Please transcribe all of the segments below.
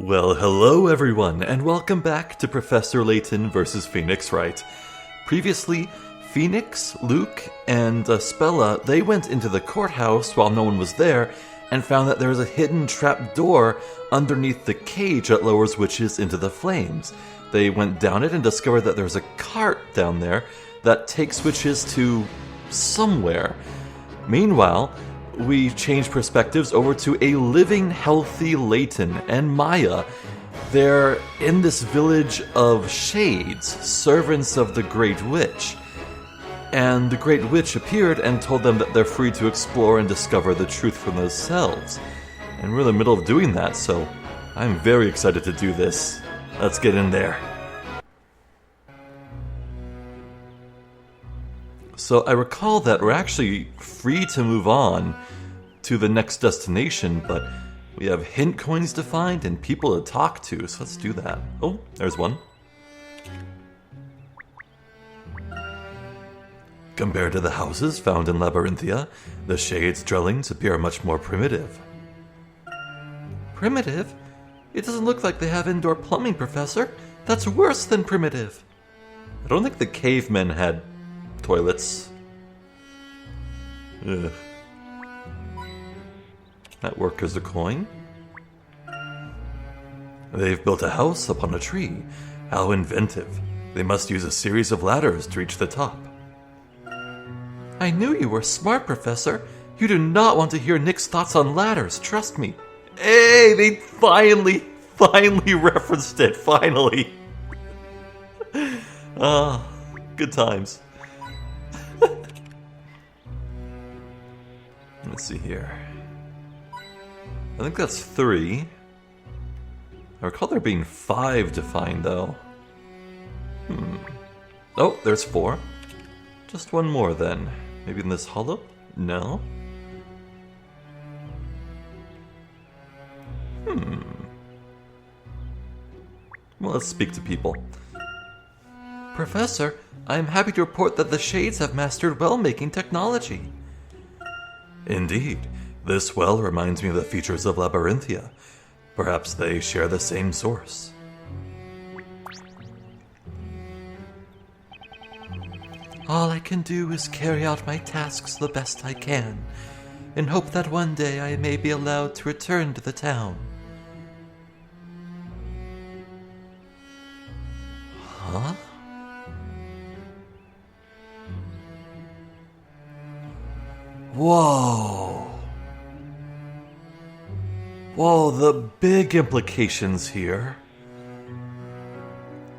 Well, hello everyone, and welcome back to Professor Layton versus Phoenix Wright. Previously, Phoenix, Luke, and Spella, they went into the courthouse while no one was there, and found that there was a hidden trap door underneath the cage that lowers witches into the flames. They went down it and discovered that there's a cart down there that takes witches to somewhere. Meanwhile, we change perspectives over to a living, healthy Layton and Maya. They're in this village of shades, servants of the Great Witch. And the Great Witch appeared and told them that they're free to explore and discover the truth for themselves. And we're in the middle of doing that, so I'm very excited to do this. Let's get in there. So I recall that we're actually free to move on to the next destination, but we have hint coins to find and people to talk to, so let's do that. Oh, there's one. Compared to the houses found in Labyrinthia, the Shades' dwellings appear much more primitive. Primitive? It doesn't look like they have indoor plumbing, Professor. That's worse than primitive. I don't think the cavemen had toilets. Ugh. That worker's a coin. They've built a house upon a tree. How inventive. They must use a series of ladders to reach the top. I knew you were smart, Professor. You do not want to hear Nick's thoughts on ladders, trust me. Hey, they finally referenced it, finally. Good times. Let's see here. I think that's 3. I recall there being 5 to find, though. Oh, there's 4. Just one more, then. Maybe in this hollow? No? Well, let's speak to people. Professor, I am happy to report that the Shades have mastered well-making technology. Indeed. This well reminds me of the features of Labyrinthia. Perhaps they share the same source. All I can do is carry out my tasks the best I can, and hope that one day I may be allowed to return to the town. Huh? Whoa. Whoa, the big implications here.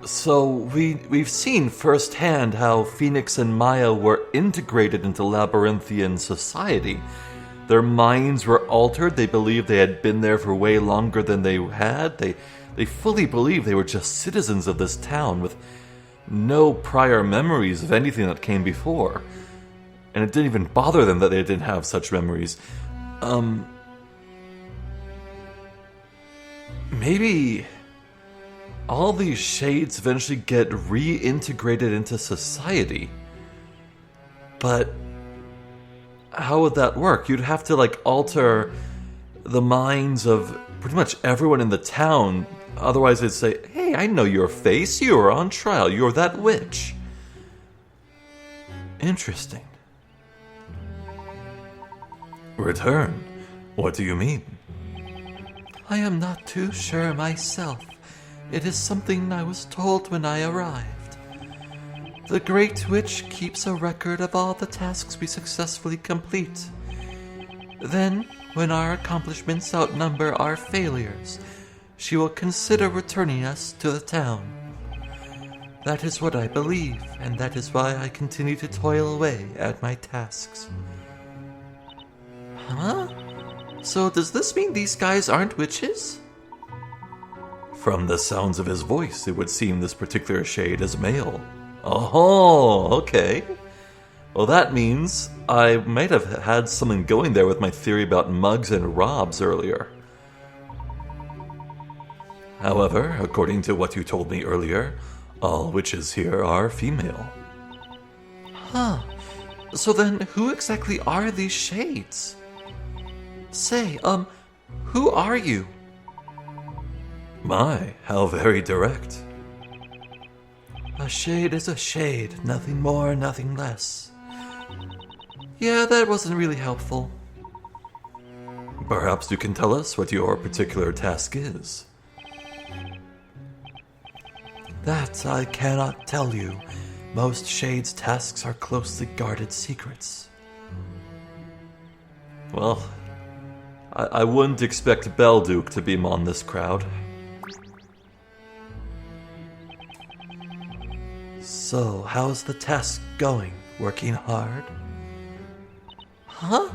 So, we've seen firsthand how Phoenix and Maya were integrated into Labyrinthian society. Their minds were altered, they believed they had been there for way longer than they had. They fully believed they were just citizens of this town with no prior memories of anything that came before. And it didn't even bother them that they didn't have such memories. Maybe all these shades eventually get reintegrated into society. But how would that work? You'd have to, alter the minds of pretty much everyone in the town. Otherwise they'd say, hey, I know your face. You are on trial. You're that witch. Interesting. Return? What do you mean? I am not too sure myself. It is something I was told when I arrived. The Great Witch keeps a record of all the tasks we successfully complete. Then, when our accomplishments outnumber our failures, she will consider returning us to the town. That is what I believe, and that is why I continue to toil away at my tasks. Huh? So does this mean these guys aren't witches? From the sounds of his voice, it would seem this particular shade is male. Oh, okay. Well, that means I might have had something going there with my theory about mugs and robs earlier. However, according to what you told me earlier, all witches here are female. Huh. So then, who exactly are these shades? Say, who are you? My, how very direct. A shade is a shade, nothing more, nothing less. Yeah, that wasn't really helpful. Perhaps you can tell us what your particular task is. That I cannot tell you. Most shades' tasks are closely guarded secrets. Well, I wouldn't expect Belduke to be among this crowd. So, how's the task going? Working hard? Huh?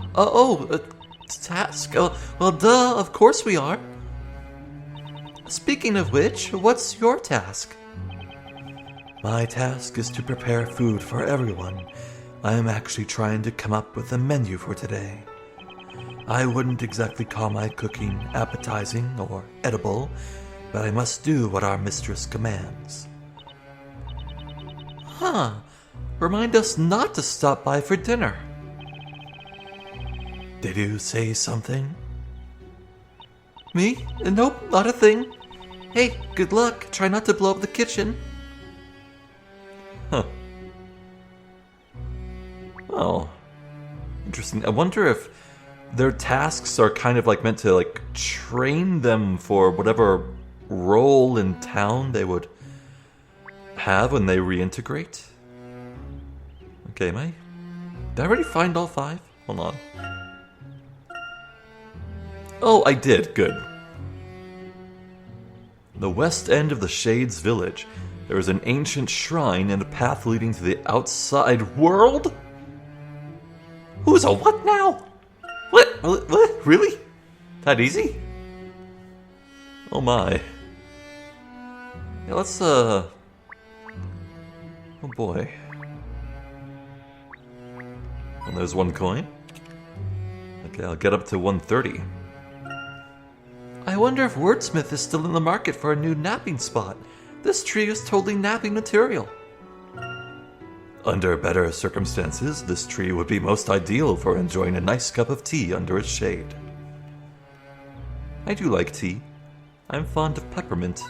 Task? Oh, well, duh, of course we are. Speaking of which, what's your task? My task is to prepare food for everyone. I am actually trying to come up with a menu for today. I wouldn't exactly call my cooking appetizing or edible, but I must do what our mistress commands. Huh. Remind us not to stop by for dinner. Did you say something? Me? Nope, not a thing. Hey, good luck. Try not to blow up the kitchen. Huh. Well, interesting. I wonder if their tasks are kind of like meant to like train them for whatever role in town they would have when they reintegrate. Okay, did I already find all 5? Hold on. Oh, I did. Good. The west end of the Shades Village. There is an ancient shrine and a path leading to the outside world? Who's a what now? What? Really? That easy? Oh my. Yeah, let's, oh boy. And there's 1 coin. Okay, I'll get up to 130. I wonder if Wordsmith is still in the market for a new napping spot. This tree is totally napping material. Under better circumstances, this tree would be most ideal for enjoying a nice cup of tea under its shade. I do like tea. I'm fond of peppermint.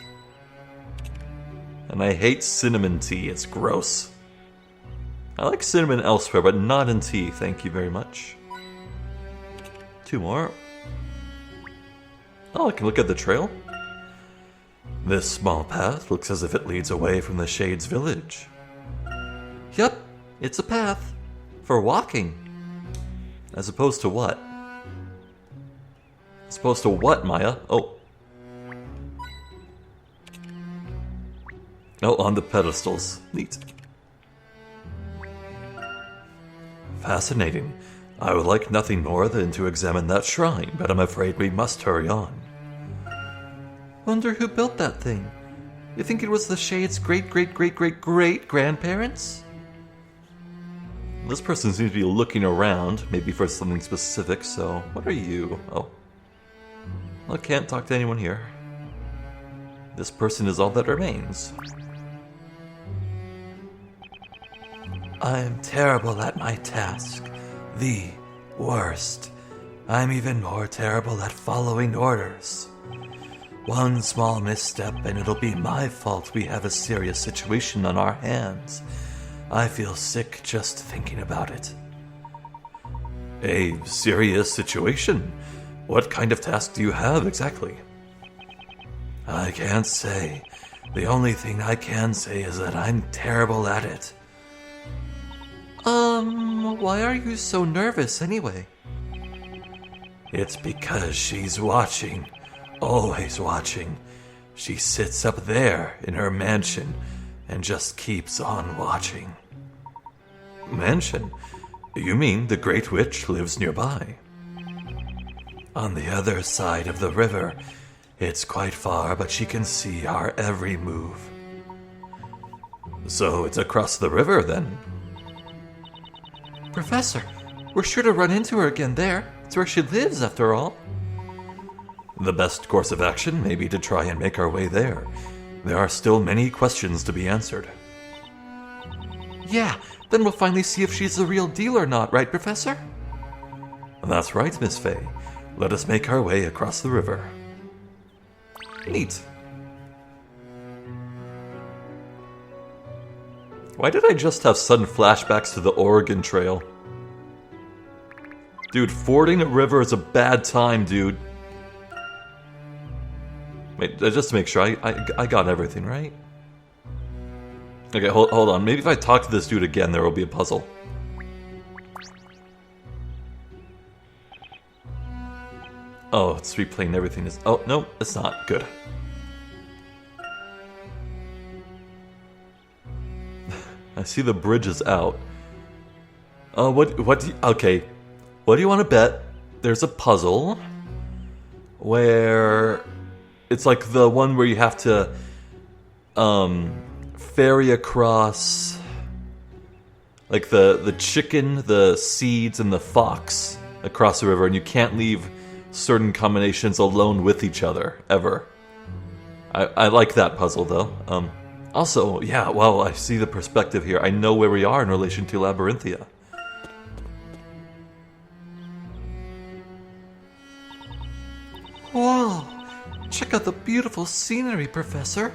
And I hate cinnamon tea, it's gross. I like cinnamon elsewhere, but not in tea, thank you very much. 2 more. Oh, I can look at the trail. This small path looks as if it leads away from the Shades Village. Yep, it's a path. For walking. As opposed to what? As opposed to what, Maya? Oh. Oh, on the pedestals. Neat. Fascinating. I would like nothing more than to examine that shrine, but I'm afraid we must hurry on. Wonder who built that thing? You think it was the Shades' great-great-great-great-great-grandparents? This person seems to be looking around, maybe for something specific, so what are you? Oh. I can't talk to anyone here. This person is all that remains. I'm terrible at my task. The worst. I'm even more terrible at following orders. One small misstep and it'll be my fault we have a serious situation on our hands. I feel sick just thinking about it. A serious situation? What kind of task do you have exactly? I can't say. The only thing I can say is that I'm terrible at it. Why are you so nervous anyway? It's because she's watching. Always watching. She sits up there in her mansion and just keeps on watching. Mansion? You mean the Great Witch lives nearby? On the other side of the river. It's quite far, but she can see our every move. So it's across the river, then? Professor, we're sure to run into her again there. It's where she lives, after all. The best course of action may be to try and make our way there. There are still many questions to be answered. Yeah, then we'll finally see if she's the real deal or not, right, Professor? That's right, Miss Fay. Let us make our way across the river. Neat. Why did I just have sudden flashbacks to the Oregon Trail? Dude, fording a river is a bad time, dude. Wait, just to make sure, I got everything, right? Okay, hold on. Maybe if I talk to this dude again, there will be a puzzle. Oh, it's replaying everything. Oh, no, it's not. Good. I see the bridge is out. What do you... Okay. What do you want to bet? There's a puzzle where it's like the one where you have to ferry across like the chicken, the seeds, and the fox across the river, and you can't leave certain combinations alone with each other ever. I like that puzzle though. Also, yeah, well, I see the perspective here. I know where we are in relation to Labyrinthia. Whoa! Check out the beautiful scenery, Professor.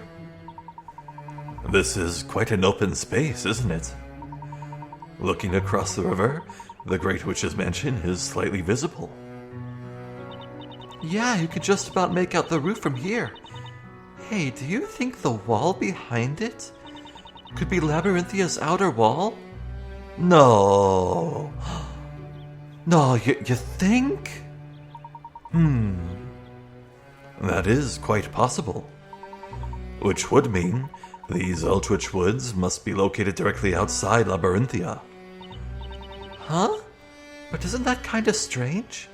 This is quite an open space, isn't it? Looking across the river, the Great Witch's mansion is slightly visible. Yeah, you could just about make out the roof from here. Hey, do you think the wall behind it could be Labyrinthia's outer wall? No. No, you think? That is quite possible. Which would mean these Eldritch Woods must be located directly outside Labyrinthia. Huh? But isn't that kind of strange?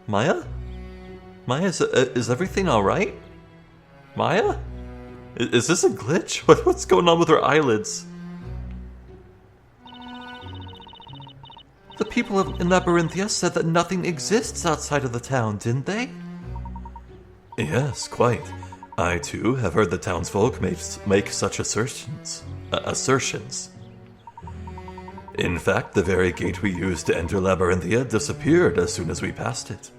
Maya? Maya, is everything alright? Maya? Is this a glitch? What's going on with her eyelids? The people in Labyrinthia said that nothing exists outside of the town, didn't they? Yes, quite. I, too, have heard the townsfolk make such assertions. In fact, the very gate we used to enter Labyrinthia disappeared as soon as we passed it.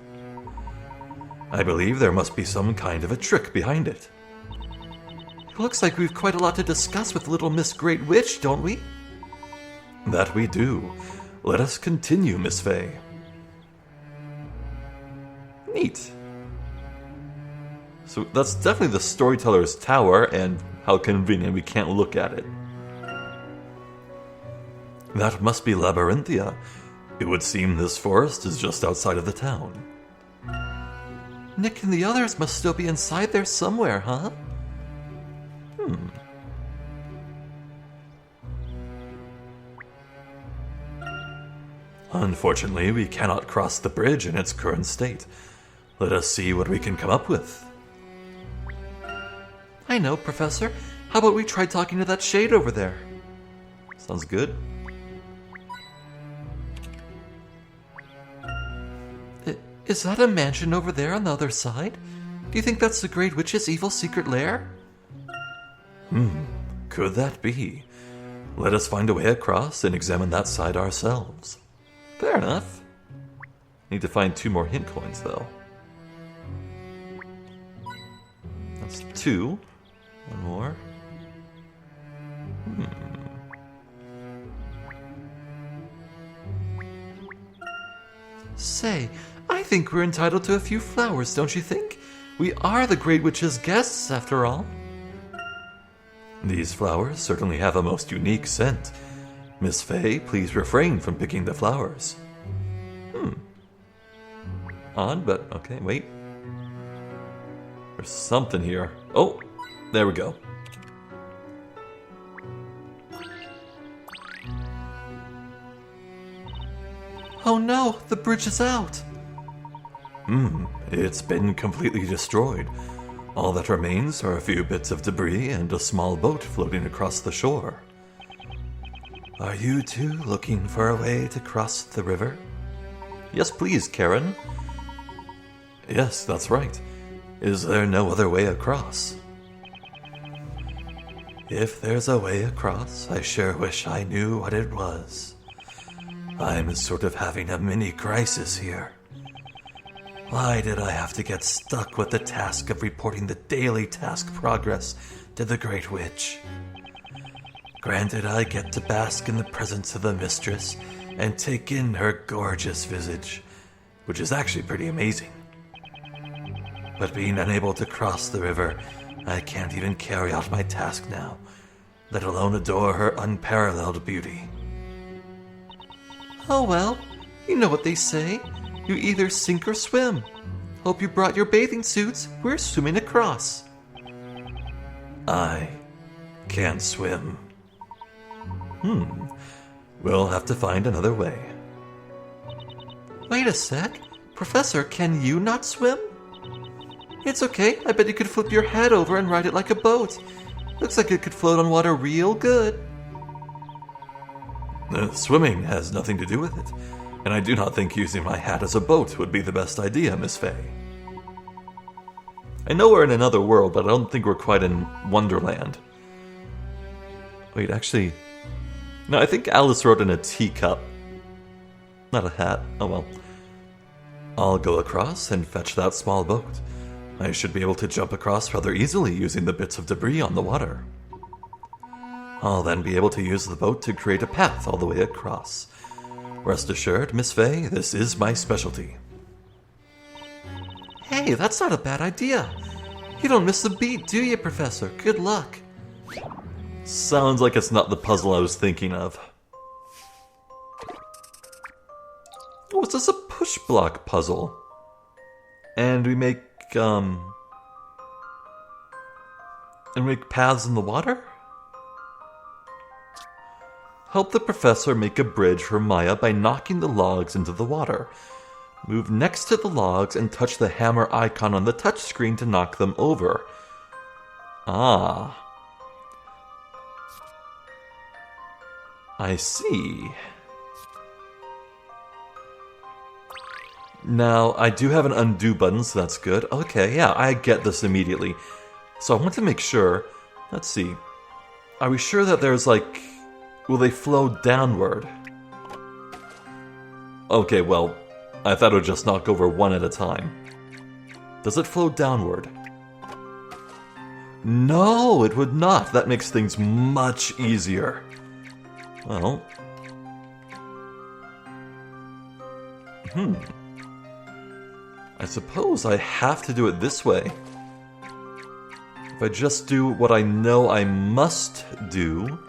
I believe there must be some kind of a trick behind it. It looks like we've quite a lot to discuss with little Miss Great Witch, don't we? That we do. Let us continue, Miss Fay. Neat. So that's definitely the storyteller's tower, and how convenient we can't look at it. That must be Labyrinthia. It would seem this forest is just outside of the town. Nick and the others must still be inside there somewhere, huh? Unfortunately, we cannot cross the bridge in its current state. Let us see what we can come up with. I know, Professor. How about we try talking to that shade over there? Sounds good. Is that a mansion over there on the other side? Do you think that's the Great Witch's evil secret lair? Could that be? Let us find a way across and examine that side ourselves. Fair enough. Need to find 2 more hint coins, though. That's 2. 1 more. Say, I think we're entitled to a few flowers, don't you think? We are the Great Witch's guests, after all. These flowers certainly have a most unique scent. Miss Fay, please refrain from picking the flowers. Odd, but okay, wait. There's something here. Oh, there we go. Oh no, the bridge is out. It's been completely destroyed. All that remains are a few bits of debris and a small boat floating across the shore. Are you two looking for a way to cross the river? Yes, please, Karen. Yes, that's right. Is there no other way across? If there's a way across, I sure wish I knew what it was. I'm sort of having a mini crisis here. Why did I have to get stuck with the task of reporting the daily task progress to the Great Witch? Granted, I get to bask in the presence of the mistress and take in her gorgeous visage, which is actually pretty amazing. But being unable to cross the river, I can't even carry out my task now, let alone adore her unparalleled beauty. Oh well, you know what they say. You either sink or swim. Hope you brought your bathing suits. We're swimming across. I can't swim. We'll have to find another way. Wait a sec. Professor, can you not swim? It's okay. I bet you could flip your head over and ride it like a boat. Looks like it could float on water real good. Swimming has nothing to do with it, and I do not think using my hat as a boat would be the best idea, Miss Fay. I know we're in another world, but I don't think we're quite in Wonderland. Wait, actually... No, I think Alice wrote in a teacup. Not a hat. Oh well. I'll go across and fetch that small boat. I should be able to jump across rather easily using the bits of debris on the water. I'll then be able to use the boat to create a path all the way across. Rest assured, Miss Fay, this is my specialty. Hey, that's not a bad idea. You don't miss a beat, do you, Professor? Good luck. Sounds like it's not the puzzle I was thinking of. Oh, is this a push block puzzle? And we make paths in the water? Help the professor make a bridge for Maya by knocking the logs into the water. Move next to the logs and touch the hammer icon on the touchscreen to knock them over. Ah. I see. Now, I do have an undo button, so that's good. Okay, yeah, I get this immediately. So I want to make sure... Let's see. Are we sure that there's, like... Will they flow downward? Okay, well, I thought it would just knock over one at a time. Does it flow downward? No, it would not. That makes things much easier. Well... I suppose I have to do it this way. If I just do what I know I must do...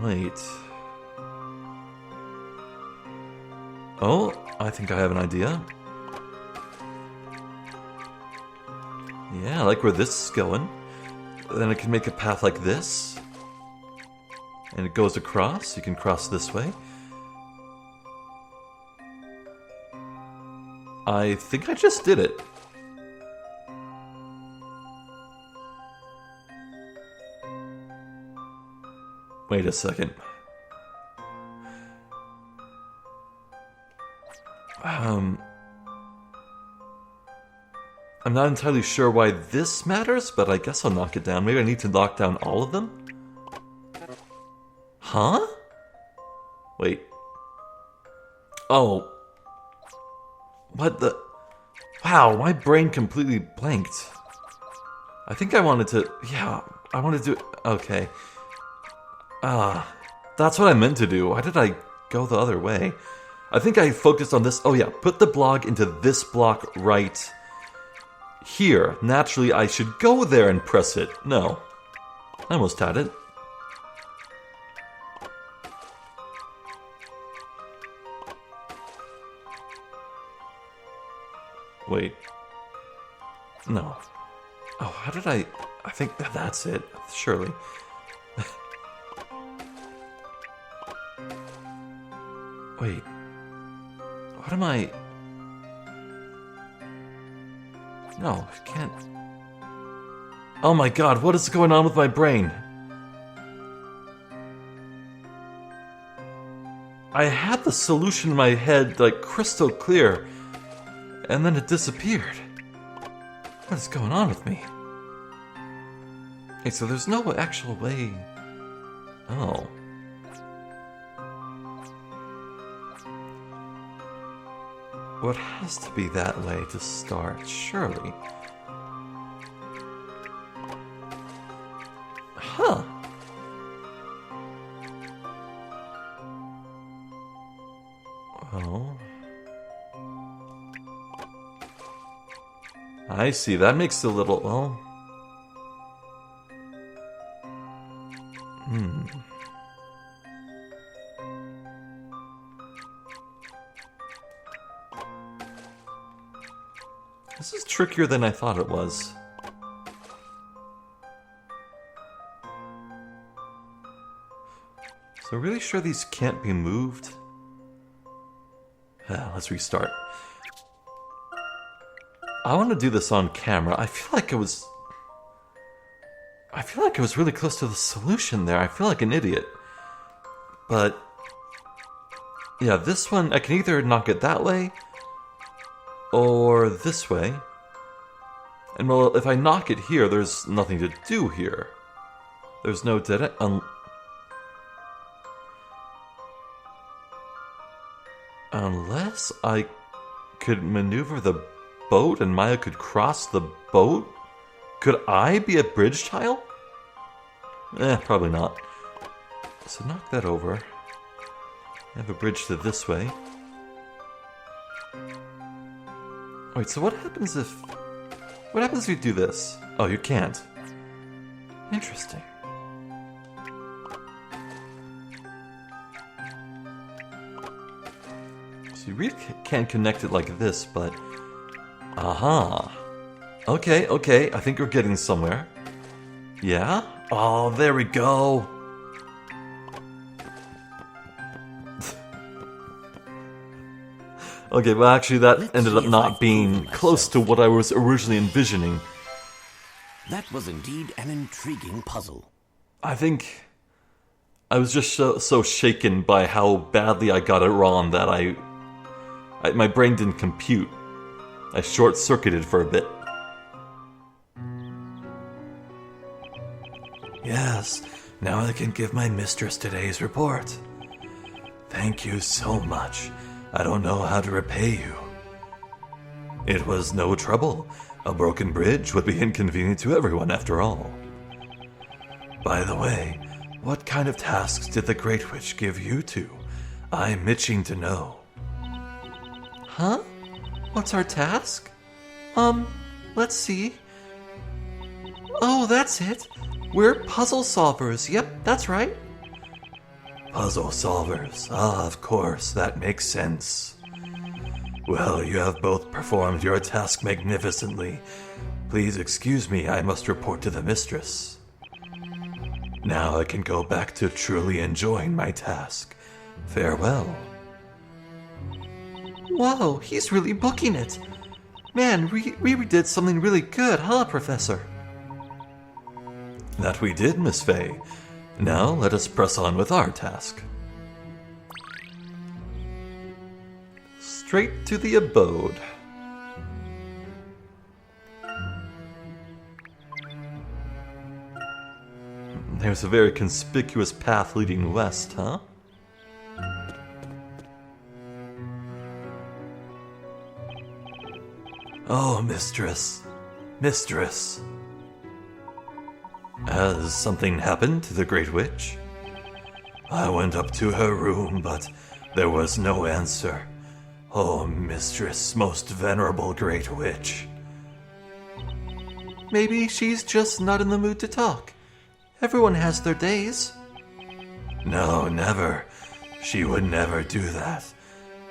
Wait... Oh, I think I have an idea. Yeah, I like where this is going. Then I can make a path like this. And it goes across. You can cross this way. I think I just did it. Wait a second. I'm not entirely sure why this matters, but I guess I'll knock it down. Maybe I need to knock down all of them? Huh? Wait. Oh. What the... Wow, my brain completely blanked. I think I wanted to... Yeah, I wanted to... Okay. That's what I meant to do. Why did I go the other way? I think I focused on this... Oh yeah, put the blog into this block right here. Naturally, I should go there and press it. No. I almost had it. Wait. No. Oh, how did I think that's it. Surely. Wait. What am I... No, I can't... Oh my god, what is going on with my brain? I had the solution in my head, like, crystal clear, and then it disappeared. What is going on with me? Okay, so there's no actual way... Oh... Well, it has to be that way to start, surely. Huh. Oh. I see. That makes it a little... well... This is trickier than I thought it was. So really sure these can't be moved? Let's restart. I want to do this on camera. I feel like I was really close to the solution there. I feel like an idiot. But yeah, this one I can either knock it that way or this way. And well, if I knock it here, there's nothing to do here. There's no dead end. Unless I could maneuver the boat and Maya could cross the boat? Could I be a bridge tile? Probably not. So knock that over. I have a bridge to this way. Wait, so what happens if... what happens if you do this? Oh, you can't. Interesting. So you really can't connect it like this, but... aha. Okay, okay, I think we're getting somewhere. Yeah? Oh, there we go! Okay, well actually that ended up not being close to what I was originally envisioning. That was indeed an intriguing puzzle. I think I was just so shaken by how badly I got it wrong that my brain didn't compute. I short-circuited for a bit. Yes, now I can give my mistress today's report. Thank you so much. I don't know how to repay you. It was no trouble. A broken bridge would be inconvenient to everyone after all. By the way, what kind of tasks did the Great Witch give you two? I'm itching to know. Huh? What's our task? Let's see. Oh, that's it. We're puzzle solvers. Yep, that's right. Puzzle solvers. Ah, of course, that makes sense. Well, you have both performed your task magnificently. Please excuse me, I must report to the mistress. Now I can go back to truly enjoying my task. Farewell. Whoa, he's really booking it. Man, we did something really good, huh, Professor? That we did, Miss Fay. Now let us press on with our task. Straight to the abode. There's a very conspicuous path leading west, huh? Oh, mistress. Mistress. Has something happened to the Great Witch? I went up to her room, but there was no answer. Oh, mistress, most venerable Great Witch. Maybe she's just not in the mood to talk. Everyone has their days. No, never. She would never do that.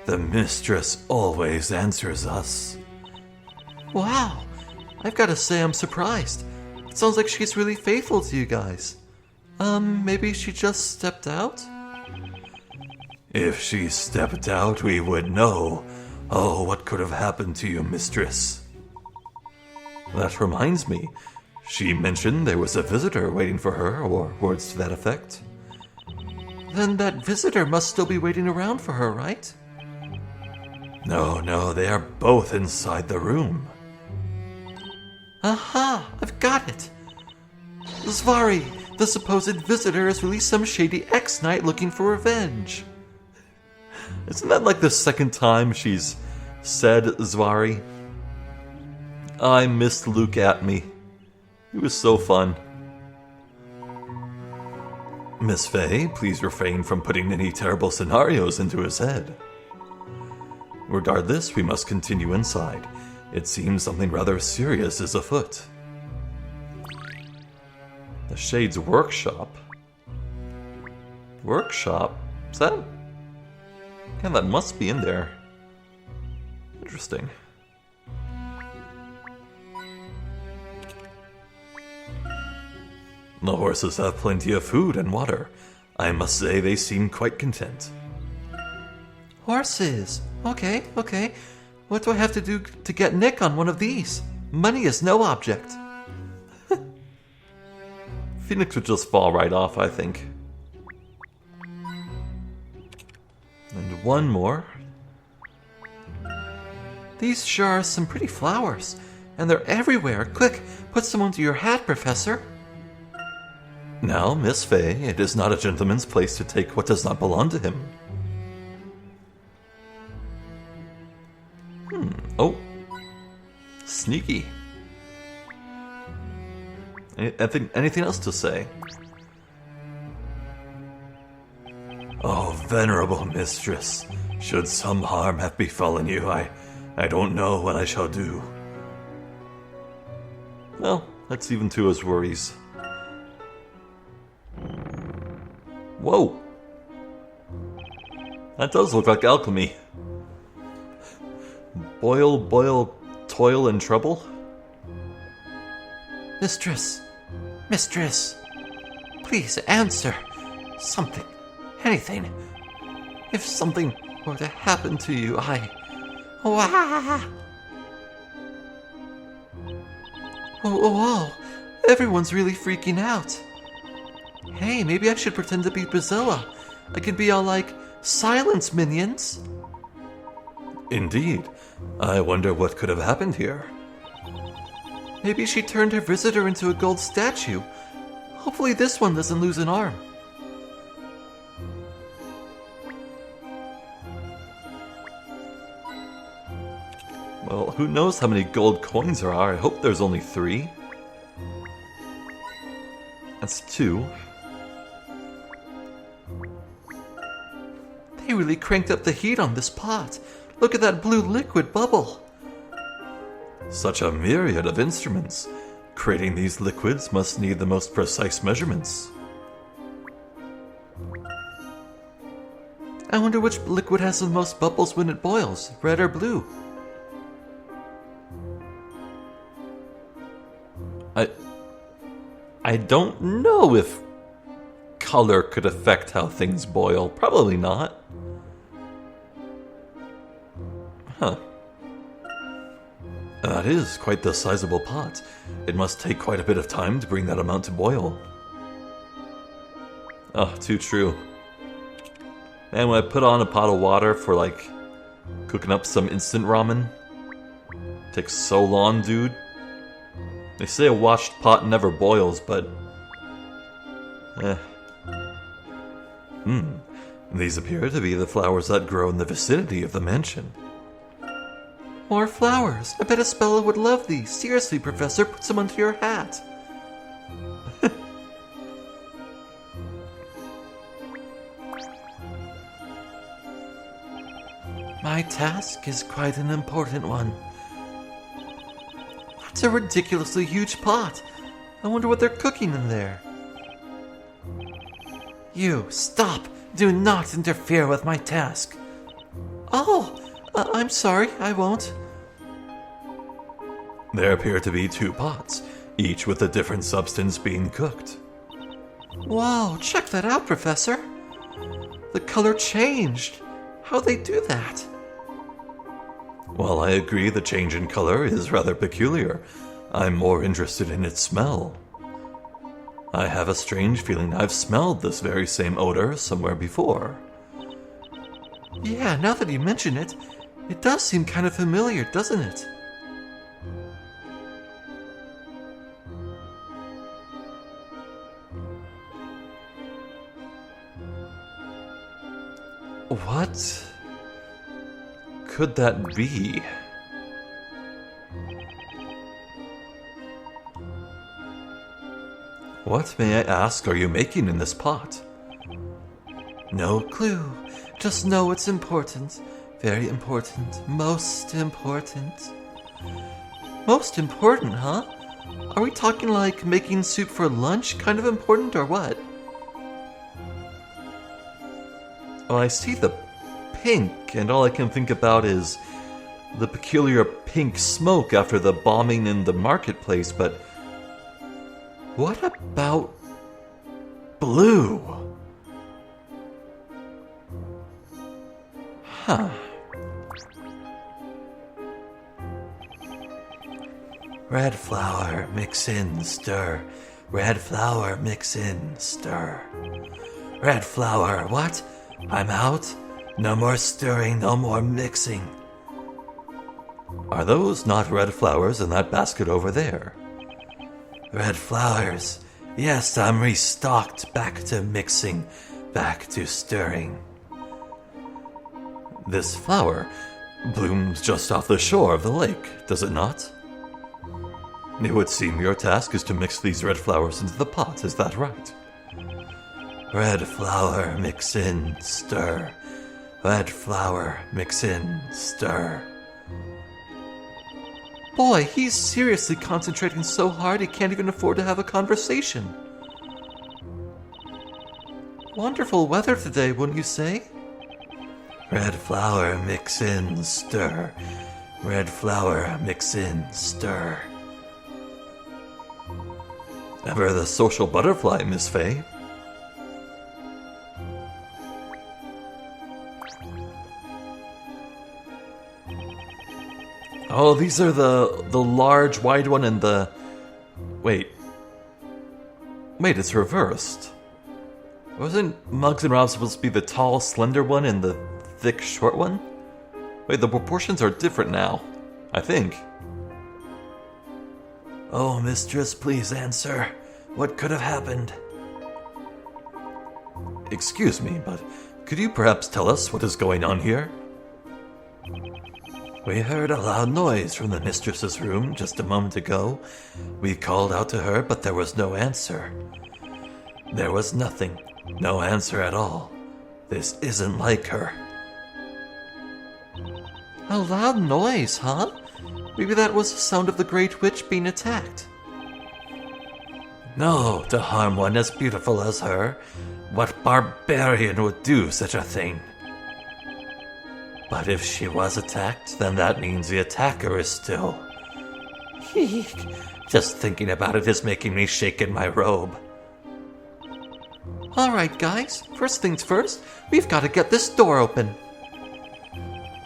The mistress always answers us. Wow, I've got to say I'm surprised. It sounds like she's really faithful to you guys. Maybe she just stepped out? If she stepped out, we would know. Oh, what could have happened to you, mistress? That reminds me. She mentioned there was a visitor waiting for her, or words to that effect. Then that visitor must still be waiting around for her, right? No, they are both inside the room. Aha! I've got it! Zvari, the supposed visitor, is really some shady ex-knight looking for revenge. Isn't that like the second time she's said Zvari? I missed Luke at me. It was so fun. Miss Fay, please refrain from putting any terrible scenarios into his head. Regardless, we must continue inside. It seems something rather serious is afoot. The Shade's workshop? Workshop? Is that... Yeah, that must be in there. Interesting. The horses have plenty of food and water. I must say they seem quite content. Horses. Okay. What do I have to do to get Nick on one of these? Money is no object. Phoenix would just fall right off, I think. And one more. These sure are some pretty flowers, and they're everywhere. Quick, put some into your hat, Professor. Now, Miss Fay, it is not a gentleman's place to take what does not belong to him. Oh. Sneaky. Anything else to say? Oh, venerable mistress, should some harm have befallen you, I don't know what I shall do. Well, that's even to his worries. Whoa! That does look like alchemy. Boil, toil and trouble? Mistress, please answer. Something, anything. If something were to happen to you, Oh, everyone's really freaking out. Hey, maybe I should pretend to be Brazilla. I could be all like, silence, minions. Indeed. I wonder what could have happened here. Maybe she turned her visitor into a gold statue. Hopefully this one doesn't lose an arm. Well, who knows how many gold coins there are? I hope there's only 3. That's 2. They really cranked up the heat on this pot. Look at that blue liquid bubble. Such a myriad of instruments. Creating these liquids must need the most precise measurements. I wonder which liquid has the most bubbles when it boils, red or blue? I don't know if color could affect how things boil. Probably not. Huh. That is quite the sizable pot. It must take quite a bit of time to bring that amount to boil. Oh, too true. And when I put on a pot of water for, like, cooking up some instant ramen, takes so long, dude. They say a washed pot never boils, but... These appear to be the flowers that grow in the vicinity of the mansion. More flowers. I bet Espella would love these. Seriously, Professor, put some under your hat. My task is quite an important one. That's a ridiculously huge pot. I wonder what they're cooking in there. You, stop! Do not interfere with my task. Oh, I'm sorry, I won't. There appear to be 2 pots, each with a different substance being cooked. Whoa, check that out, Professor. The color changed. How'd they do that? While I agree the change in color is rather peculiar, I'm more interested in its smell. I have a strange feeling I've smelled this very same odor somewhere before. Yeah, now that you mention it, it does seem kind of familiar, doesn't it? What could that be? What, may I ask, are you making in this pot? No clue. Just know it's important. Very important. Most important. Most important, huh? Are we talking like making soup for lunch kind of important or what? Oh, I see the pink, and all I can think about is the peculiar pink smoke after the bombing in the marketplace, but what about blue? Huh. Red flour, mix in, stir. Red flour, mix in, stir. Red flour, what? I'm out? No more stirring, no more mixing. Are those not red flowers in that basket over there? Red flowers. Yes, I'm restocked. Back to mixing. Back to stirring. This flower blooms just off the shore of the lake, does it not? It would seem your task is to mix these red flowers into the pot, is that right? Red flour, mix in, stir. Red flour, mix in, stir. Boy, he's seriously concentrating so hard he can't even afford to have a conversation. Wonderful weather today, wouldn't you say? Red flour, mix in, stir. Red flour, mix in, stir. Ever the social butterfly, Miss Fay? Oh, these are the large, wide one and the... Wait, it's reversed. Wasn't Muggs and Rob supposed to be the tall, slender one and the thick, short one? Wait, the proportions are different now, I think. Oh, mistress, please answer. What could have happened? Excuse me, but could you perhaps tell us what is going on here? We heard a loud noise from the mistress's room just a moment ago. We called out to her, but there was no answer. There was nothing. No answer at all. This isn't like her. A loud noise, huh? Maybe that was the sound of the Great Witch being attacked. No, to harm one as beautiful as her. What barbarian would do such a thing? But if she was attacked, then that means the attacker is still... Eek. Just thinking about it is making me shake in my robe. Alright guys, first things first, we've got to get this door open.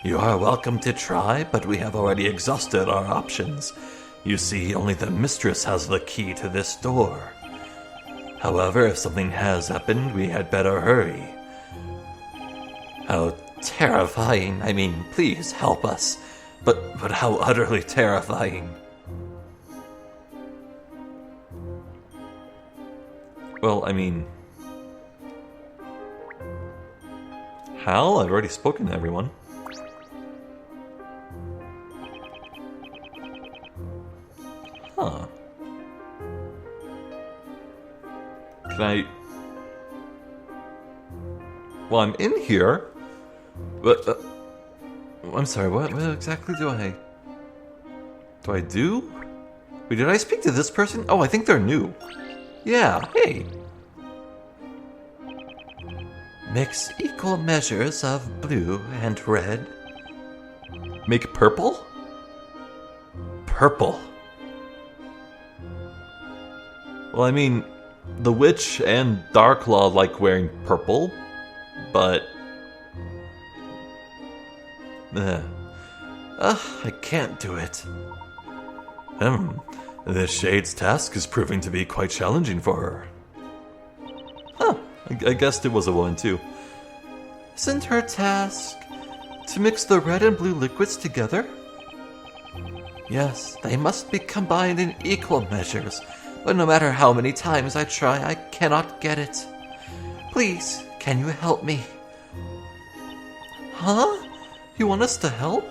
You are welcome to try, but we have already exhausted our options. You see, only the mistress has the key to this door. However, if something has happened, we had better hurry. How terrifying. I mean, please help us. But how utterly terrifying. Well, I mean... Hal? I've already spoken to everyone. Huh. Can I... Well, I'm in here. But, I'm sorry, what exactly do I do? Wait, did I speak to this person? Oh, I think they're new. Yeah, hey. Mix equal measures of blue and red. Make purple? Purple. Well, I mean, the witch and Darklaw like wearing purple, but... I can't do it. This shade's task is proving to be quite challenging for her. Huh, I guessed it was a woman too. Isn't her task to mix the red and blue liquids together? Yes, they must be combined in equal measures, but no matter how many times I try, I cannot get it. Please, can you help me? Huh? You want us to help?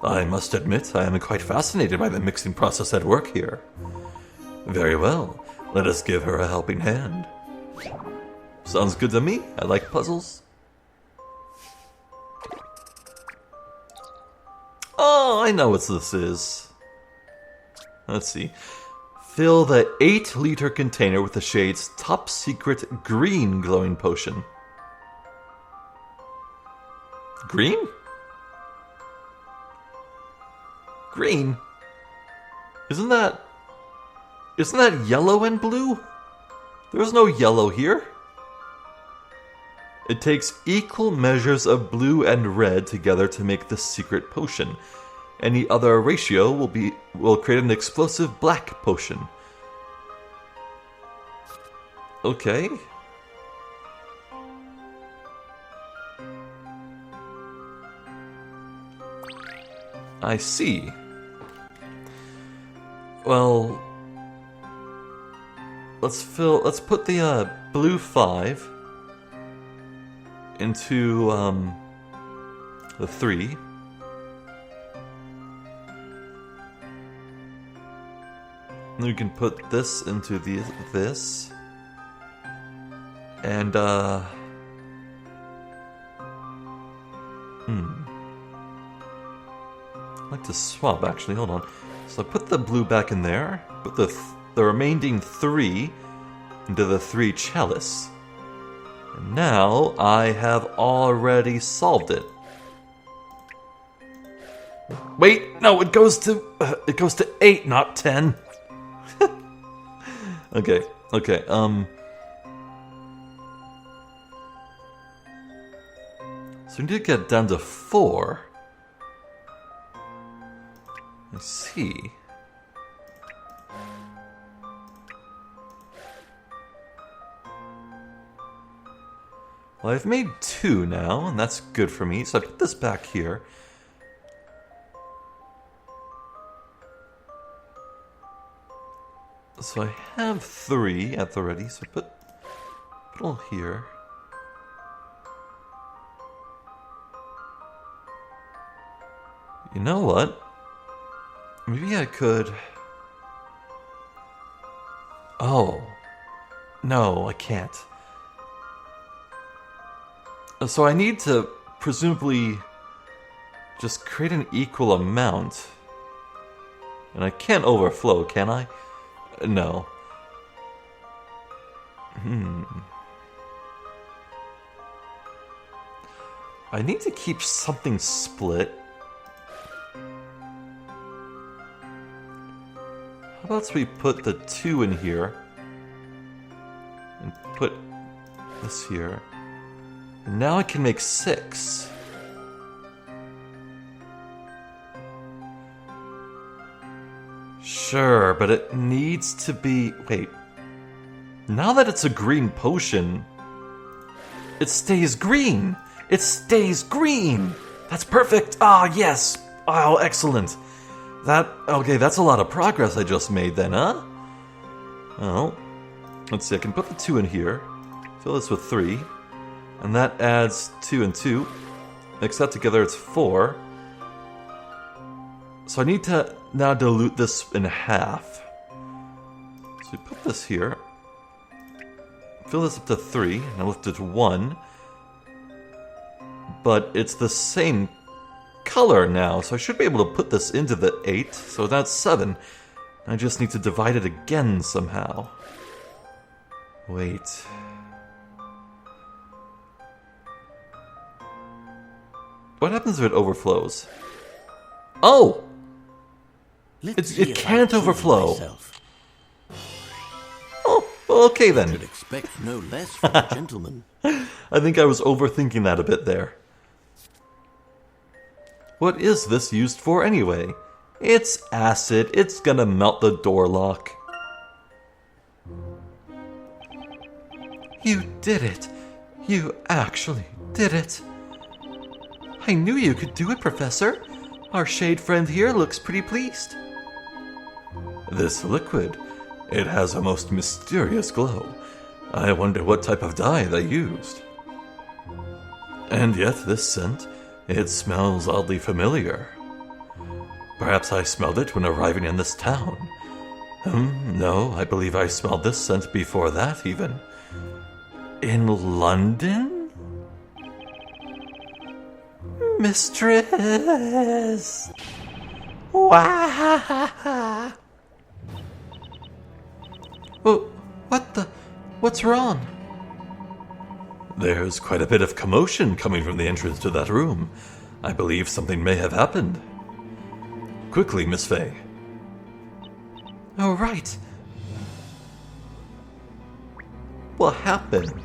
I must admit I am quite fascinated by the mixing process at work here. Very well, let us give her a helping hand. Sounds good to me. I like puzzles. Oh, I know what this is. Let's see. Fill the 8-liter container with the shade's top secret green glowing potion. Green? Green? Isn't that yellow and blue? There's no yellow here. It takes equal measures of blue and red together to make the secret potion. Any other ratio will create an explosive black potion. Okay. I see. Well, let's put the blue 5 into the 3. Then we can put this into this. And I'd like to swap actually, hold on. So I put the blue back in there, put the remaining 3 into the 3 chalice. And now I have already solved it. Wait, no, it goes to 8, not 10. Okay. So we need to get down to 4. I see. Well, I've made 2 now, and that's good for me. So I put this back here. So I have 3 at the ready, so I put all here. You know what? Maybe I could... Oh. No, I can't. So I need to presumably just create an equal amount. And I can't overflow, can I? No. I need to keep something split. How about we put the 2 in here and put this here. And now I can make 6. Sure, but it needs to be... Wait. Now that it's a green potion, it stays green! It stays green! That's perfect! Ah, yes! Oh, excellent! Okay, that's a lot of progress I just made then, huh? Oh. Let's see, I can put the 2 in here. Fill this with 3. And that adds 2 and 2. Mix that together, it's 4. So I need to now dilute this in half. So we put this here. Fill this up to 3, and I lift it to 1. But it's the same color now, so I should be able to put this into the 8, so that's 7. I just need to divide it again somehow. Wait. What happens if it overflows? Oh! It can't overflow. Oh, okay then. Should expect no less from a gentleman. I think I was overthinking that a bit there. What is this used for anyway? It's acid. It's gonna melt the door lock. You did it. You actually did it. I knew you could do it, Professor. Our shade friend here looks pretty pleased. This liquid, it has a most mysterious glow. I wonder what type of dye they used. And yet this scent, it smells oddly familiar. Perhaps I smelled it when arriving in this town. No, I believe I smelled this scent before that even. In London? Mistress! Wah! Oh, what's wrong? There's quite a bit of commotion coming from the entrance to that room. I believe something may have happened. Quickly, Miss Fay. Oh, right. What happened?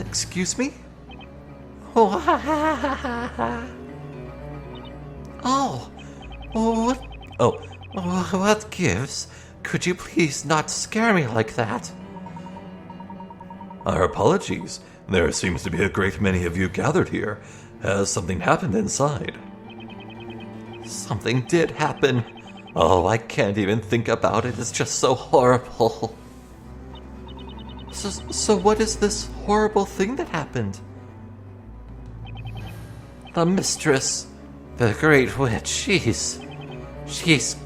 Excuse me? Oh, what? Oh, what gives? Could you please not scare me like that? Our apologies. There seems to be a great many of you gathered here. Has something happened inside? Something did happen. Oh, I can't even think about it. It's just so horrible. So what is this horrible thing that happened? The mistress, the great witch, she's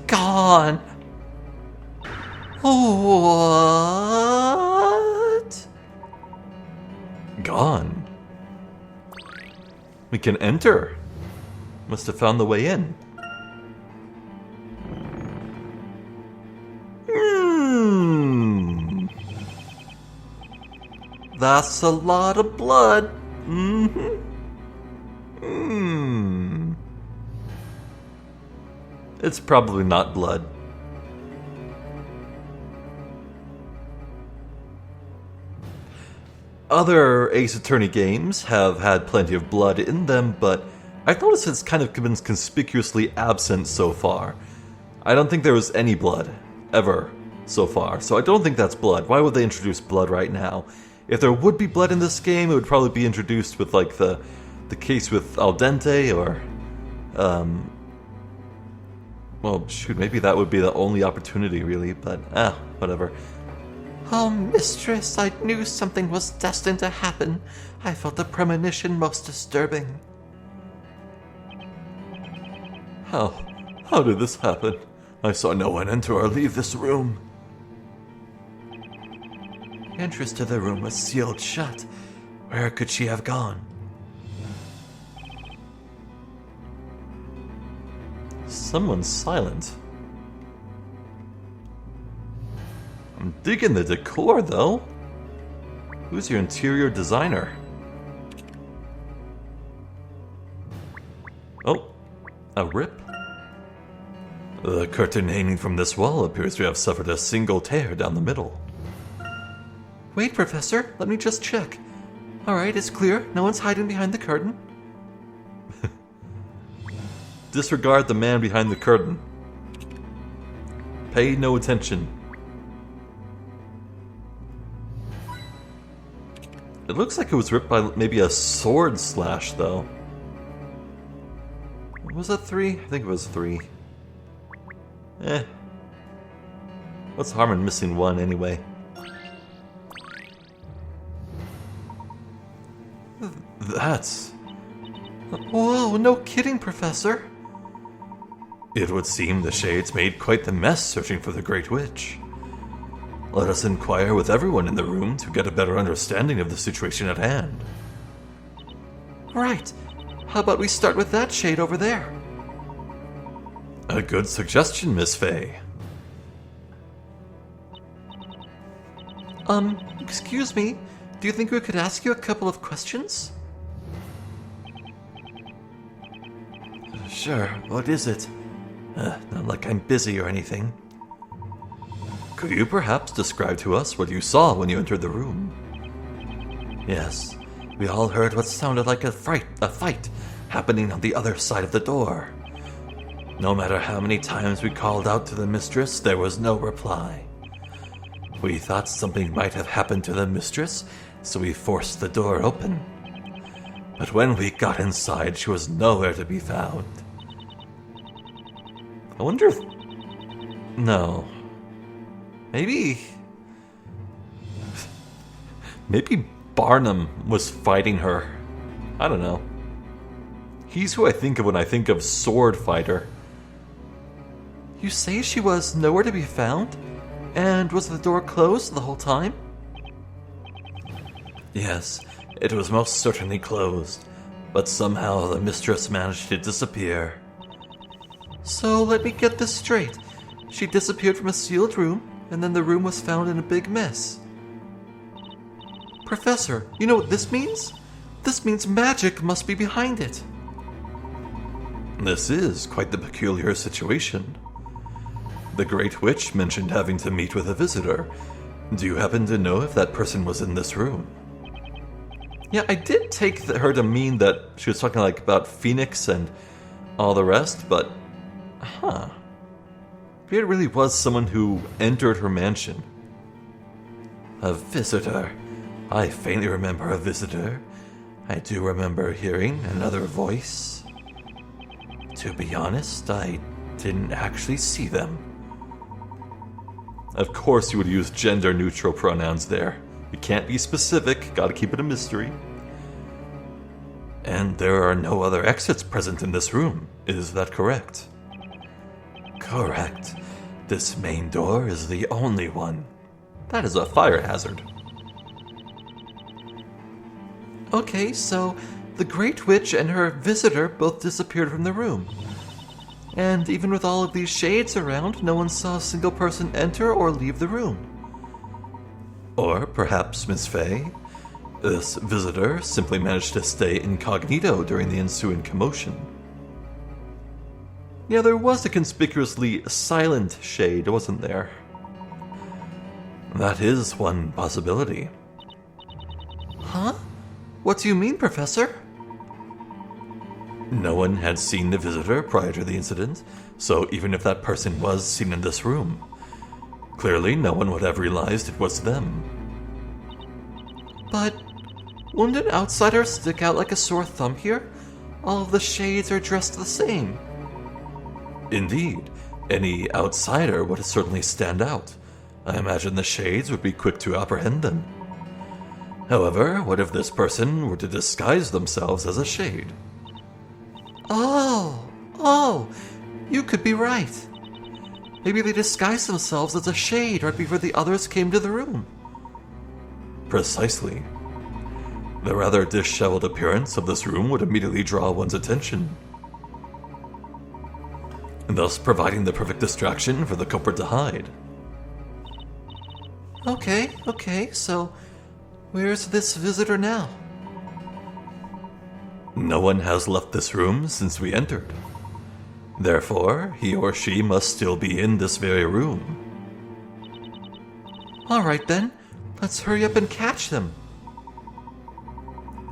gone. What? Gone. We can enter. Must have found the way in. That's a lot of blood. It's probably not blood. Other Ace Attorney games have had plenty of blood in them, but I've noticed it's kind of been conspicuously absent so far. I don't think there was any blood, ever, so far, so I don't think that's blood. Why would they introduce blood right now? If there would be blood in this game, it would probably be introduced with, like, the case with Al Dente, or, well, shoot, maybe that would be the only opportunity, really, but, whatever. Oh, mistress, I knew something was destined to happen. I felt a premonition most disturbing. How did this happen? I saw no one enter or leave this room. The entrance to the room was sealed shut. Where could she have gone? Someone's silent. I'm digging the decor, though. Who's your interior designer? Oh, a rip? The curtain hanging from this wall appears to have suffered a single tear down the middle. Wait, Professor, let me just check. Alright, it's clear. No one's hiding behind the curtain. Disregard the man behind the curtain. Pay no attention. It looks like it was ripped by maybe a sword slash, though. Was that 3? I think it was 3. What's harm in missing one, anyway? That's... Whoa, no kidding, Professor. It would seem the Shades made quite the mess searching for the Great Witch. Let us inquire with everyone in the room to get a better understanding of the situation at hand. Right. How about we start with that shade over there? A good suggestion, Miss Fay. Excuse me. Do you think we could ask you a couple of questions? Sure, what is it? Not like I'm busy or anything. Could you perhaps describe to us what you saw when you entered the room? Yes, we all heard what sounded like a fight happening on the other side of the door. No matter how many times we called out to the mistress, there was no reply. We thought something might have happened to the mistress, so we forced the door open. But when we got inside, she was nowhere to be found. I wonder if... No. Maybe Barnum was fighting her. I don't know. He's who I think of when I think of sword fighter. You say she was nowhere to be found? And was the door closed the whole time? Yes, it was most certainly closed, but somehow the mistress managed to disappear. So let me get this straight. She disappeared from a sealed room, and then the room was found in a big mess. Professor, you know what this means? This means magic must be behind it. This is quite the peculiar situation. The Great Witch mentioned having to meet with a visitor. Do you happen to know if that person was in this room? Yeah, I did take her to mean that she was talking about Phoenix and all the rest, but maybe it really was someone who entered her mansion. A visitor? I faintly remember a visitor. I do remember hearing another voice. To be honest, I didn't actually see them. Of course you would use gender-neutral pronouns there. You can't be specific, gotta keep it a mystery. And there are no other exits present in this room, is that correct? Correct. This main door is the only one. That is a fire hazard. Okay, so the Great Witch and her visitor both disappeared from the room. And even with all of these shades around, no one saw a single person enter or leave the room. Or perhaps, Miss Fay, this visitor simply managed to stay incognito during the ensuing commotion. Yeah, there was a conspicuously silent shade, wasn't there? That is one possibility. Huh? What do you mean, Professor? No one had seen the visitor prior to the incident, so even if that person was seen in this room, clearly no one would have realized it was them. But wouldn't an outsider stick out like a sore thumb here? All of the shades are dressed the same. Indeed, any outsider would certainly stand out. I imagine the shades would be quick to apprehend them. However, what if this person were to disguise themselves as a shade? Oh, you could be right. Maybe they disguised themselves as a shade right before the others came to the room. Precisely. The rather disheveled appearance of this room would immediately draw one's attention, thus providing the perfect distraction for the culprit to hide. Okay, so where's this visitor now? No one has left this room since we entered. Therefore, he or she must still be in this very room. Alright then, let's hurry up and catch them.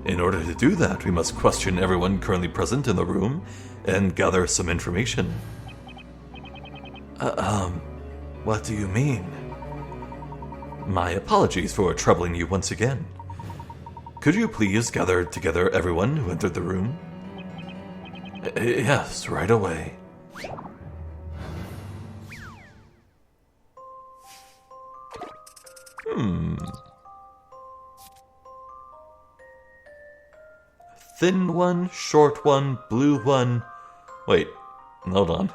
In order to do that, we must question everyone currently present in the room and gather some information. What do you mean? My apologies for troubling you once again. Could you please gather together everyone who entered the room? Yes, right away. Thin one, short one, blue one. Wait, hold on.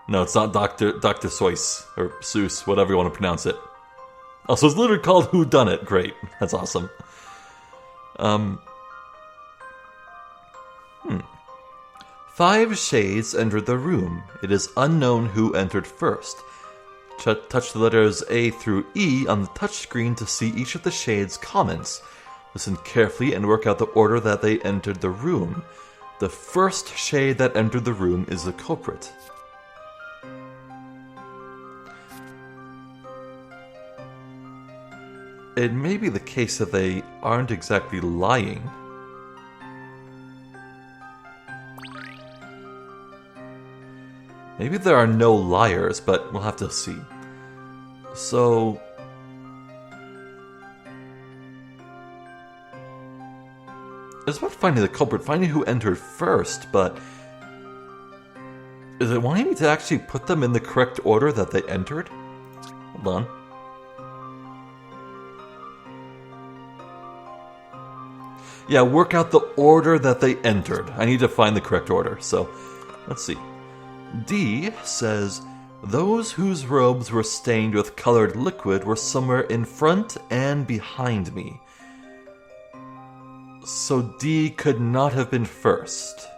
No, it's not Dr. Seuss, or Seuss, whatever you want to pronounce it. Oh, so it's literally called Who Done It. Great. That's awesome. 5 shades entered the room. It is unknown who entered first. Touch the letters A through E on the touchscreen to see each of the shades' comments. Listen carefully and work out the order that they entered the room. The first shade that entered the room is the culprit. It may be the case that they aren't exactly lying. Maybe there are no liars, but we'll have to see. So it's about finding the culprit, finding who entered first, but is it wanting me to actually put them in the correct order that they entered? Hold on. Yeah, work out the order that they entered. I need to find the correct order, so let's see. D says, Those whose robes were stained with colored liquid were somewhere in front and behind me. So D could not have been first.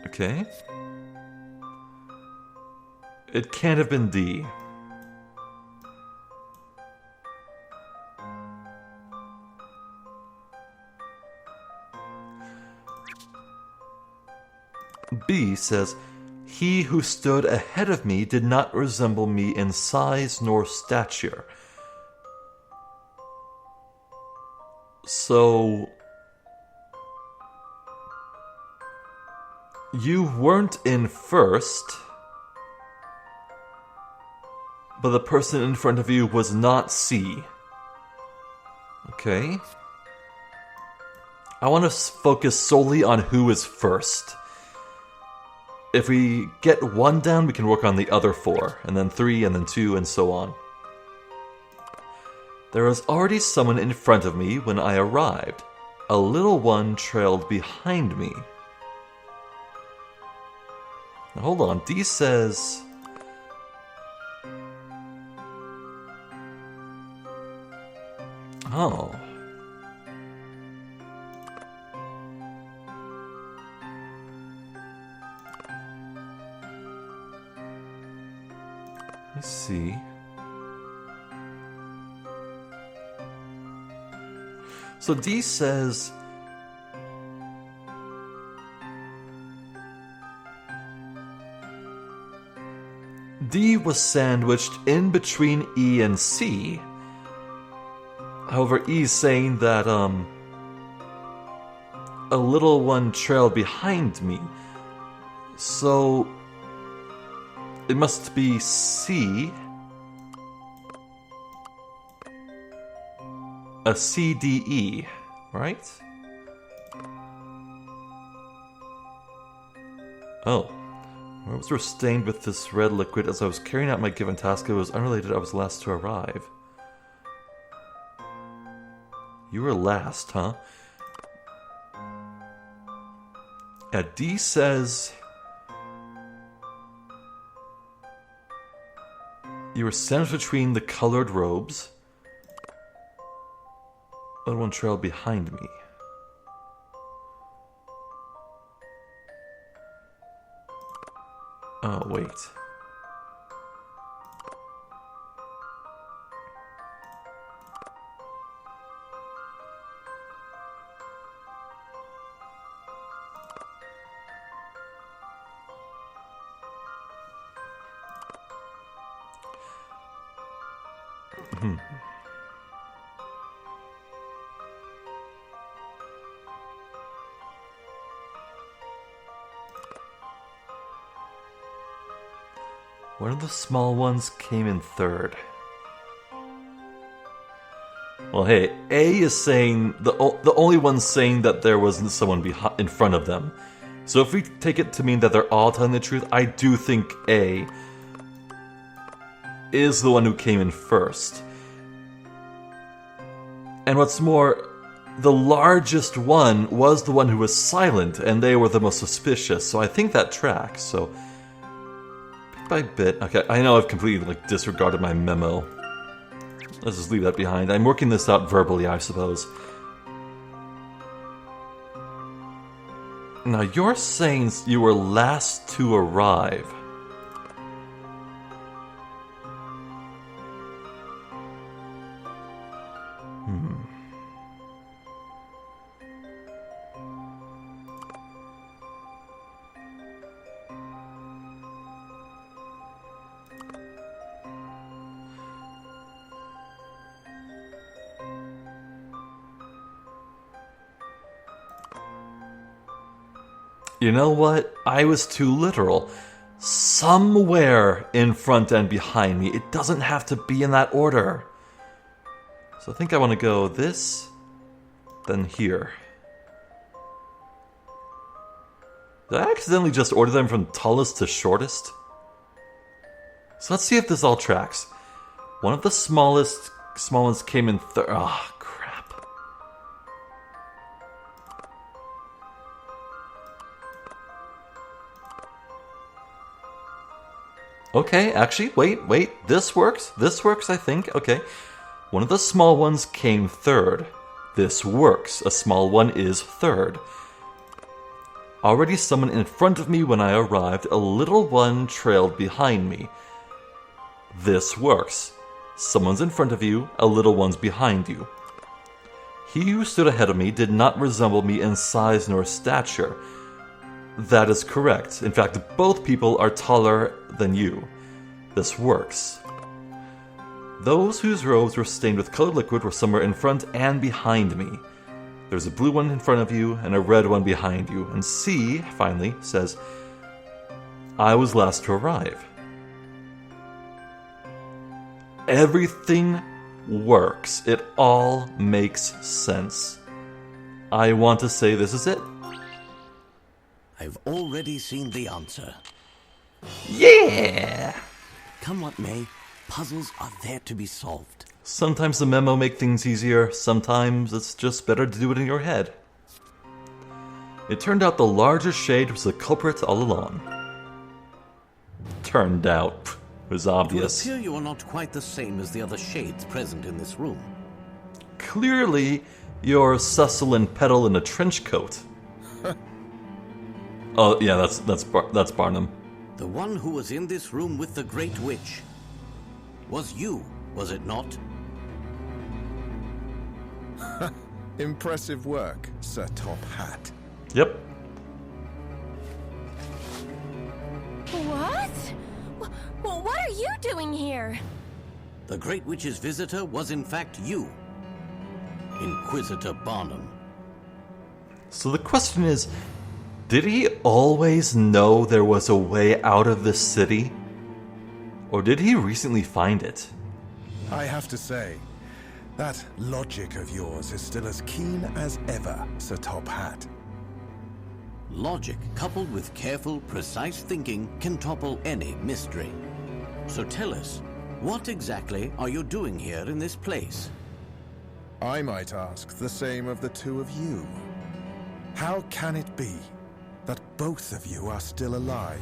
Okay. It can't have been D. B says, he who stood ahead of me did not resemble me in size nor stature. So, you weren't in first, but the person in front of you was not C. Okay. I want to focus solely on who is first. If we get one down, we can work on the other four, and then 3, and then 2, and so on. There was already someone in front of me when I arrived. A little one trailed behind me. Now, hold on, D says... Oh. Let's see. So D says... D was sandwiched in between E and C. However, E is saying that, a little one trailed behind me. So... it must be C. A C, D, E, right? Oh. Robes were stained with this red liquid. As I was carrying out my given task, it was unrelated. I was last to arrive. You were last, huh? D says... you were sandwiched between the colored robes. Little one trailed behind me. Oh, wait. One of the small ones came in third. Well, hey, A is saying the only one saying that there wasn't someone in front of them. So if we take it to mean that they're all telling the truth, I do think A is the one who came in first. And what's more, the largest one was the one who was silent, and they were the most suspicious. So I think that tracks. So bit by bit, okay, I know I've completely disregarded my memo. Let's just leave that behind. I'm working this out verbally, I suppose. Now, you're saying you were last to arrive. You know what? I was too literal. Somewhere in front and behind me. It doesn't have to be in that order. So I think I want to go this, then here. Did I accidentally just order them from tallest to shortest? So let's see if this all tracks. One of the small ones came in third. Ah, crap. Okay, actually, wait. This works, I think. Okay. One of the small ones came third. This works. A small one is third. Already someone in front of me when I arrived. A little one trailed behind me. This works. Someone's in front of you, a little one's behind you. He who stood ahead of me did not resemble me in size nor stature. That is correct. In fact, both people are taller than you. This works. Those whose robes were stained with colored liquid were somewhere in front and behind me. There's a blue one in front of you and a red one behind you. And C, finally, says, I was last to arrive. Everything works. It all makes sense. I want to say this is it. I've already seen the answer. Yeah! Come what may, puzzles are there to be solved. Sometimes the memo make things easier, sometimes it's just better to do it in your head. It turned out the larger shade was the culprit all along. Turned out. It was obvious. It will appear you are not quite the same as the other shades present in this room. Clearly, you're Cecil and Petal in a trench coat. Oh, yeah, that's Barnum. The one who was in this room with the Great Witch was you, was it not? Impressive work, Sir Top Hat. Yep. What? Well, what are you doing here? The Great Witch's visitor was in fact you, Inquisitor Barnum. So the question is, did he always know there was a way out of this city? Or did he recently find it? I have to say, that logic of yours is still as keen as ever, Sir Top Hat. Logic coupled with careful, precise thinking can topple any mystery. So tell us, what exactly are you doing here in this place? I might ask the same of the two of you. How can it be that both of you are still alive?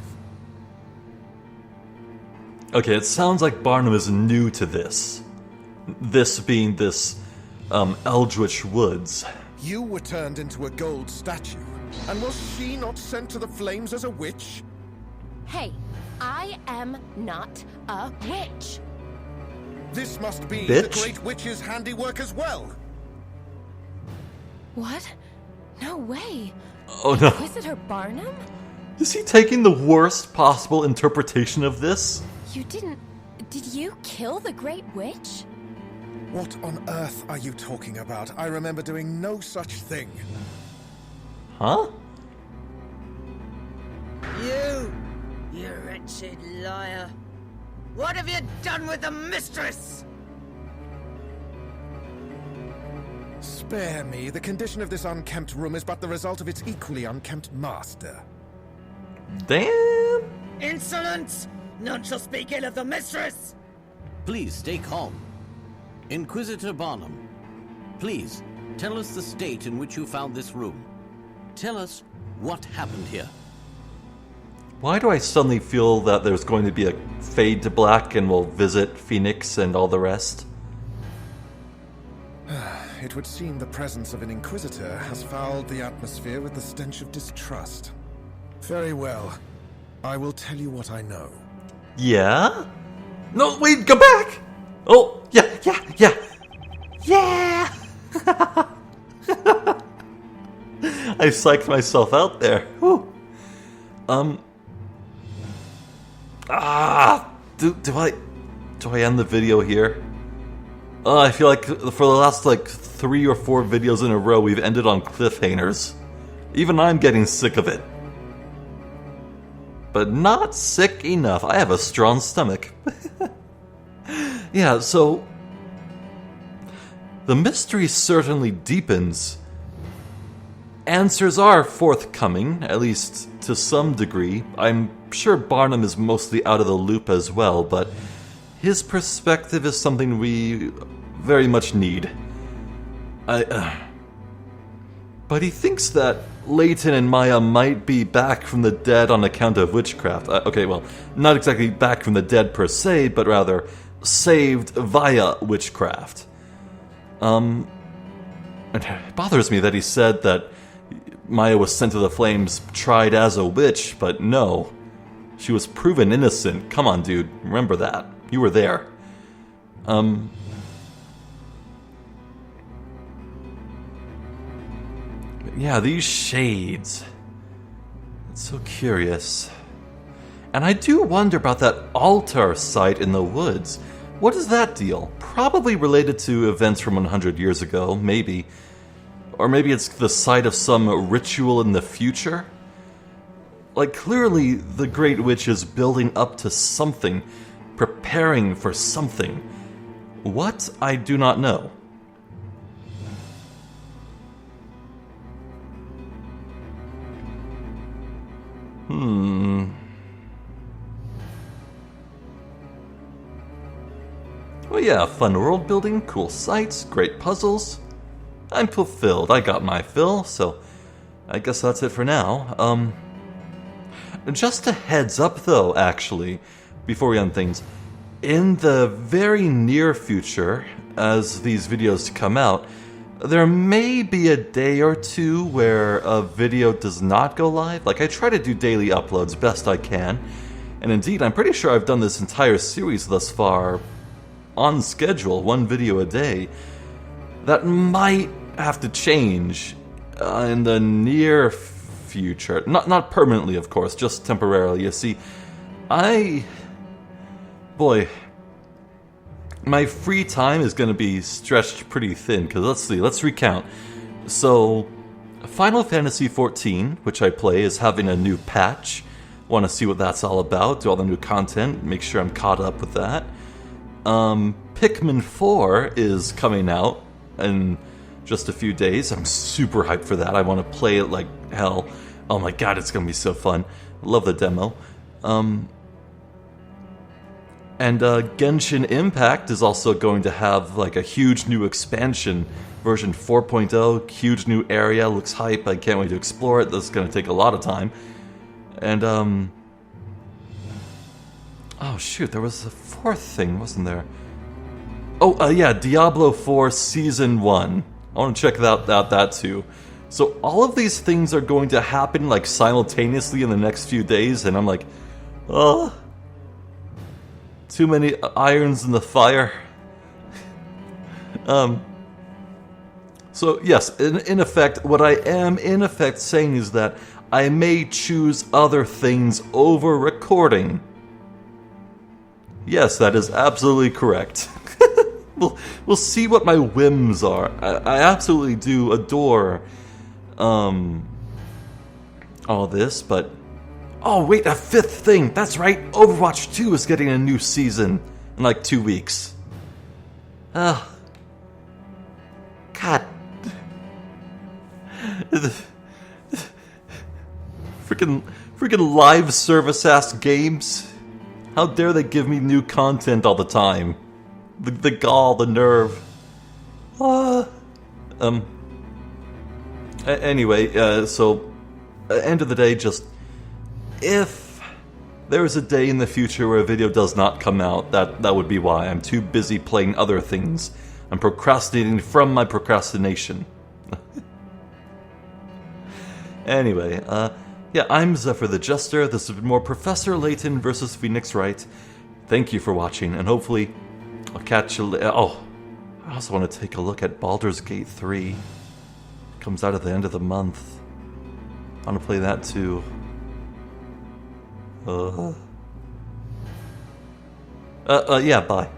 Okay, it sounds like Barnum is new to this. This being this, Eldritch Woods. You were turned into a gold statue, and was she not sent to the flames as a witch? Hey, I am not a witch. This must be Bitch. the Great Witch's handiwork as well. What? No way. Oh no. Inquisitor Barnum? Is he taking the worst possible interpretation of this? Did you kill the Great Witch? What on earth are you talking about? I remember doing no such thing. Huh? You wretched liar. What have you done with the mistress? Spare me. The condition of this unkempt room is but the result of its equally unkempt master. Damn. Insolence! None shall speak ill of the mistress! Please stay calm. Inquisitor Barnum, please tell us the state in which you found this room. Tell us what happened here. Why do I suddenly feel that there's going to be a fade to black and we'll visit Phoenix and all the rest? It would seem the presence of an Inquisitor has fouled the atmosphere with the stench of distrust. Very well. I will tell you what I know. Yeah? No, wait, go back! Oh, yeah! I psyched myself out there. Whew. Do I end the video here? I feel like for the last 3 or 4 videos in a row we've ended on cliffhangers. Even I'm getting sick of it. But not sick enough. I have a strong stomach. Yeah, so the mystery certainly deepens. Answers are forthcoming, at least to some degree. I'm sure Barnum is mostly out of the loop as well, but his perspective is something we very much need. But he thinks that Layton and Maya might be back from the dead on account of witchcraft. Okay, well, not exactly back from the dead per se, but rather saved via witchcraft. It bothers me that he said that Maya was sent to the flames tried as a witch, but no. She was proven innocent. Come on, dude. Remember that. You were there. Yeah, these shades. It's so curious. And I do wonder about that altar site in the woods. What is that deal? Probably related to events from 100 years ago, maybe. Or maybe it's the site of some ritual in the future? Like, clearly the Great Witch is building up to something, preparing for something. What? I do not know. Well, yeah, fun world building, cool sights, great puzzles. I'm fulfilled. I got my fill, so I guess that's it for now. Just a heads up though, actually, before we end things. In the very near future, as these videos come out, there may be a day or two where a video does not go live. Like, I try to do daily uploads best I can, and indeed, I'm pretty sure I've done this entire series thus far on schedule, one video a day. That might have to change in the near future. Not permanently, of course, just temporarily. You see, boy, my free time is going to be stretched pretty thin, because let's recount. So, Final Fantasy XIV, which I play, is having a new patch. Want to see what that's all about, do all the new content, make sure I'm caught up with that. Pikmin 4 is coming out in just a few days. I'm super hyped for that. I want to play it like hell. Oh my god, it's going to be so fun. Love the demo. And Genshin Impact is also going to have like a huge new expansion, version 4.0, huge new area, looks hype, I can't wait to explore it, this is going to take a lot of time. And, oh shoot, there was a fourth thing, wasn't there? Oh, yeah, Diablo 4 Season 1. I want to check out that too. So all of these things are going to happen like simultaneously in the next few days, and I'm like, oh... too many irons in the fire. So yes, in effect, what I am in effect saying is that I may choose other things over recording. Yes, that is absolutely correct. We'll see what my whims are. I absolutely do adore all this, but oh wait, a fifth thing! That's right, Overwatch 2 is getting a new season in like 2 weeks. God. Freaking live service ass games. How dare they give me new content all the time? The gall, the nerve. Anyway, so end of the day, just if there is a day in the future where a video does not come out, that would be why. I'm too busy playing other things. I'm procrastinating from my procrastination. Anyway, yeah, I'm Zephyr the Jester. This has been more Professor Layton versus Phoenix Wright. Thank you for watching, and hopefully I'll catch you later. Oh, I also want to take a look at Baldur's Gate 3. It comes out at the end of the month. I want to play that too. Yeah, bye.